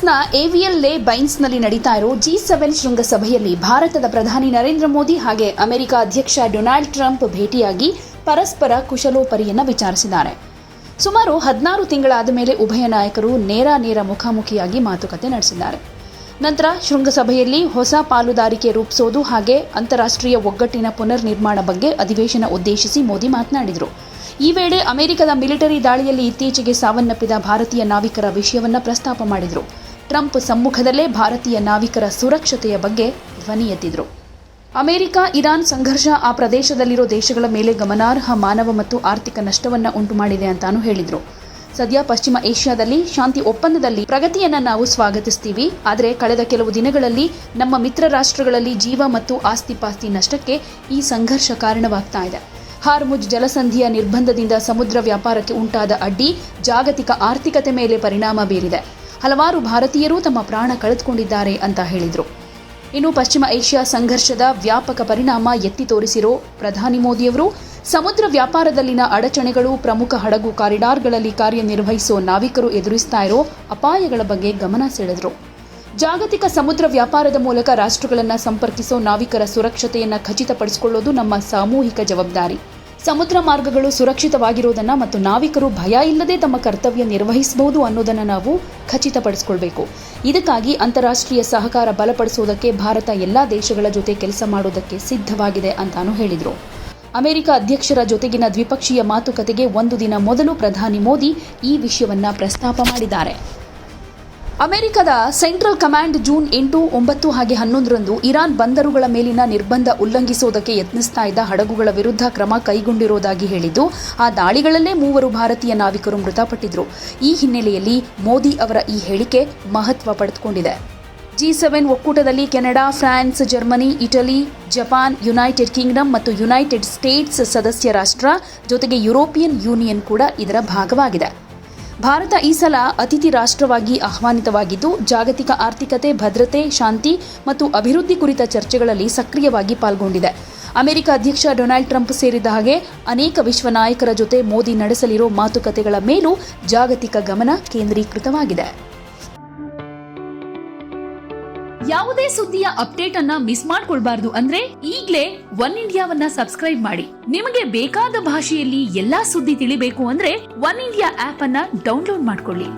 ಪ್ಯಾರಿಸ್ನ ಏವಿಯಲ್ ಲೆ ಬೈನ್ಸ್ನಲ್ಲಿ ನಡೀತಾ ಇರೋ G7 ಶೃಂಗಸಭೆಯಲ್ಲಿ ಭಾರತದ ಪ್ರಧಾನಿ ನರೇಂದ್ರ ಮೋದಿ ಹಾಗೆ ಅಮೆರಿಕ ಅಧ್ಯಕ್ಷ ಡೊನಾಲ್ಡ್ ಟ್ರಂಪ್ ಭೇಟಿಯಾಗಿ ಪರಸ್ಪರ ಕುಶಲೋಪರಿಯನ್ನು ವಿಚಾರಿಸಿದ್ದಾರೆ. ಸುಮಾರು 16 ತಿಂಗಳಾದ ಮೇಲೆ ಉಭಯ ನಾಯಕರು ನೇರ ಮುಖಾಮುಖಿಯಾಗಿ ಮಾತುಕತೆ ನಡೆಸಿದ್ದಾರೆ. ನಂತರ ಶೃಂಗಸಭೆಯಲ್ಲಿ ಹೊಸ ಪಾಲುದಾರಿಕೆ ರೂಪಿಸೋದು ಹಾಗೆ ಅಂತಾರಾಷ್ಟ್ರೀಯ ಒಗ್ಗಟ್ಟಿನ ಪುನರ್ ನಿರ್ಮಾಣ ಬಗ್ಗೆ ಅಧಿವೇಶನ ಉದ್ದೇಶಿಸಿ ಮೋದಿ ಮಾತನಾಡಿದರು. ಈ ವೇಳೆ ಅಮೆರಿಕದ ಮಿಲಿಟರಿ ದಾಳಿಯಲ್ಲಿ ಇತ್ತೀಚೆಗೆ ಸಾವನ್ನಪ್ಪಿದ ಭಾರತೀಯ ನಾವಿಕರ ವಿಷಯವನ್ನು ಪ್ರಸ್ತಾಪ ಮಾಡಿದರು. ಟ್ರಂಪ್ ಸಮ್ಮುಖದಲ್ಲೇ ಭಾರತೀಯ ನಾವಿಕರ ಸುರಕ್ಷತೆಯ ಬಗ್ಗೆ ಧ್ವನಿ ಎತ್ತಿದರು. ಅಮೆರಿಕ ಇರಾನ್ ಸಂಘರ್ಷ ಆ ಪ್ರದೇಶದಲ್ಲಿರೋ ದೇಶಗಳ ಮೇಲೆ ಗಮನಾರ್ಹ ಮಾನವ ಮತ್ತು ಆರ್ಥಿಕ ನಷ್ಟವನ್ನು ಉಂಟು ಮಾಡಿದೆ ಅಂತಾನೂ ಹೇಳಿದರು. ಸದ್ಯ ಪಶ್ಚಿಮ ಏಷ್ಯಾದಲ್ಲಿ ಶಾಂತಿ ಒಪ್ಪಂದದಲ್ಲಿ ಪ್ರಗತಿಯನ್ನು ನಾವು ಸ್ವಾಗತಿಸ್ತೀವಿ. ಆದರೆ ಕಳೆದ ಕೆಲವು ದಿನಗಳಲ್ಲಿ ನಮ್ಮ ಮಿತ್ರ ರಾಷ್ಟ್ರಗಳಲ್ಲಿ ಜೀವ ಮತ್ತು ಆಸ್ತಿಪಾಸ್ತಿ ನಷ್ಟಕ್ಕೆ ಈ ಸಂಘರ್ಷ ಕಾರಣವಾಗ್ತಾ ಇದೆ. ಹಾರ್ಮುಜ್ ಜಲಸಂಧಿಯ ನಿರ್ಬಂಧದಿಂದ ಸಮುದ್ರ ವ್ಯಾಪಾರಕ್ಕೆ ಉಂಟಾದ ಅಡ್ಡಿ ಜಾಗತಿಕ ಆರ್ಥಿಕತೆ ಮೇಲೆ ಪರಿಣಾಮ ಬೀರಿದೆ. ಹಲವಾರು ಭಾರತೀಯರು ತಮ್ಮ ಪ್ರಾಣ ಕಳೆದುಕೊಂಡಿದ್ದಾರೆ ಅಂತ ಹೇಳಿದರು. ಇನ್ನು ಪಶ್ಚಿಮ ಏಷ್ಯಾ ಸಂಘರ್ಷದ ವ್ಯಾಪಕ ಪರಿಣಾಮ ಎತ್ತಿ ತೋರಿಸಿರೋ ಪ್ರಧಾನಿ ಮೋದಿಯವರು ಸಮುದ್ರ ವ್ಯಾಪಾರದಲ್ಲಿನ ಅಡಚಣೆಗಳು, ಪ್ರಮುಖ ಹಡಗು ಕಾರಿಡಾರ್ಗಳಲ್ಲಿ ಕಾರ್ಯನಿರ್ವಹಿಸೋ ನಾವಿಕರು ಎದುರಿಸ್ತಾ ಇರೋ ಅಪಾಯಗಳ ಬಗ್ಗೆ ಗಮನ ಸೆಳೆದರು. ಜಾಗತಿಕ ಸಮುದ್ರ ವ್ಯಾಪಾರದ ಮೂಲಕ ರಾಷ್ಟ್ರಗಳನ್ನು ಸಂಪರ್ಕಿಸೋ ನಾವಿಕರ ಸುರಕ್ಷತೆಯನ್ನು ಖಚಿತಪಡಿಸಿಕೊಳ್ಳೋದು ನಮ್ಮ ಸಾಮೂಹಿಕ ಜವಾಬ್ದಾರಿ. ಸಮುದ್ರ ಮಾರ್ಗಗಳು ಸುರಕ್ಷಿತವಾಗಿರೋದನ್ನು ಮತ್ತು ನಾವಿಕರು ಭಯ ಇಲ್ಲದೆ ತಮ್ಮ ಕರ್ತವ್ಯ ನಿರ್ವಹಿಸಬಹುದು ಅನ್ನೋದನ್ನು ನಾವು ಖಚಿತಪಡಿಸಿಕೊಳ್ಬೇಕು. ಇದಕ್ಕಾಗಿ ಅಂತಾರಾಷ್ಟ್ರೀಯ ಸಹಕಾರ ಬಲಪಡಿಸುವುದಕ್ಕೆ ಭಾರತ ಎಲ್ಲ ದೇಶಗಳ ಜೊತೆ ಕೆಲಸ ಮಾಡೋದಕ್ಕೆ ಸಿದ್ಧವಾಗಿದೆ ಅಂತಾನೂ ಹೇಳಿದರು. ಅಮೆರಿಕ ಅಧ್ಯಕ್ಷರ ಜೊತೆಗಿನ ದ್ವಿಪಕ್ಷೀಯ ಮಾತುಕತೆಗೆ ಒಂದು ದಿನ ಮೊದಲು ಪ್ರಧಾನಿ ಮೋದಿ ಈ ವಿಷಯವನ್ನು ಪ್ರಸ್ತಾಪ ಮಾಡಿದ್ದಾರೆ. ಅಮೆರಿಕದ ಸೆಂಟ್ರಲ್ ಕಮಾಂಡ್ ಜೂನ್ 8, 9 ಹಾಗೆ 11ರಂದು ಇರಾನ್ ಬಂದರುಗಳ ಮೇಲಿನ ನಿರ್ಬಂಧ ಉಲ್ಲಂಘಿಸುವುದಕ್ಕೆ ಯತ್ನಿಸ್ತಾ ಇದ್ದ ಹಡಗುಗಳ ವಿರುದ್ಧ ಕ್ರಮ ಕೈಗೊಂಡಿರುವುದಾಗಿ ಹೇಳಿದ್ದು, ಆ ದಾಳಿಗಳಲ್ಲೇ 3 ಭಾರತೀಯ ನಾವಿಕರು ಮೃತಪಟ್ಟಿದ್ರು. ಈ ಹಿನ್ನೆಲೆಯಲ್ಲಿ ಮೋದಿ ಅವರ ಈ ಹೇಳಿಕೆ ಮಹತ್ವ ಪಡೆದುಕೊಂಡಿದೆ. G7 ಒಕ್ಕೂಟದಲ್ಲಿ Canada, France, Germany, Italy, Japan, United Kingdom ಮತ್ತು ಯುನೈಟೆಡ್ ಸ್ಟೇಟ್ಸ್ ಸದಸ್ಯ ರಾಷ್ಟ್ರ ಜೊತೆಗೆ ಯುರೋಪಿಯನ್ ಯೂನಿಯನ್ ಕೂಡ ಇದರ ಭಾಗವಾಗಿದೆ. ಭಾರತ ಈ ಸಲ ಅತಿಥಿ ರಾಷ್ಟ್ರವಾಗಿ ಆಹ್ವಾನಿತವಾಗಿದ್ದು, ಜಾಗತಿಕ ಆರ್ಥಿಕತೆ, ಭದ್ರತೆ, ಶಾಂತಿ ಮತ್ತು ಅಭಿವೃದ್ಧಿ ಕುರಿತ ಚರ್ಚೆಗಳಲ್ಲಿ ಸಕ್ರಿಯವಾಗಿ ಪಾಲ್ಗೊಂಡಿದೆ. ಅಮೆರಿಕ ಅಧ್ಯಕ್ಷ ಡೊನಾಲ್ಡ್ ಟ್ರಂಪ್ ಸೇರಿದ ಹಾಗೆ ಅನೇಕ ವಿಶ್ವ ನಾಯಕರ ಜೊತೆ ಮೋದಿ ನಡೆಸಲಿರೋ ಮಾತುಕತೆಗಳ ಮೇಲೂ ಜಾಗತಿಕ ಗಮನ ಕೇಂದ್ರೀಕೃತವಾಗಿದೆ. ಯಾವುದೇ ಸುದ್ದಿಯ ಅಪ್ಡೇಟ್ ಅನ್ನ ಮಿಸ್ ಮಾಡ್ಕೊಳ್ಬಾರ್ದು ಅಂದ್ರೆ ಈಗ್ಲೇ ಒನ್ ಇಂಡಿಯಾವನ್ನ ಸಬ್ಸ್ಕ್ರೈಬ್ ಮಾಡಿ. ನಿಮಗೆ ಬೇಕಾದ ಭಾಷೆಯಲ್ಲಿ ಎಲ್ಲಾ ಸುದ್ದಿ ತಿಳಿಬೇಕು ಅಂದ್ರೆ ಒನ್ ಇಂಡಿಯಾ ಆಪ್ ಅನ್ನ ಡೌನ್ಲೋಡ್ ಮಾಡ್ಕೊಳ್ಳಿ.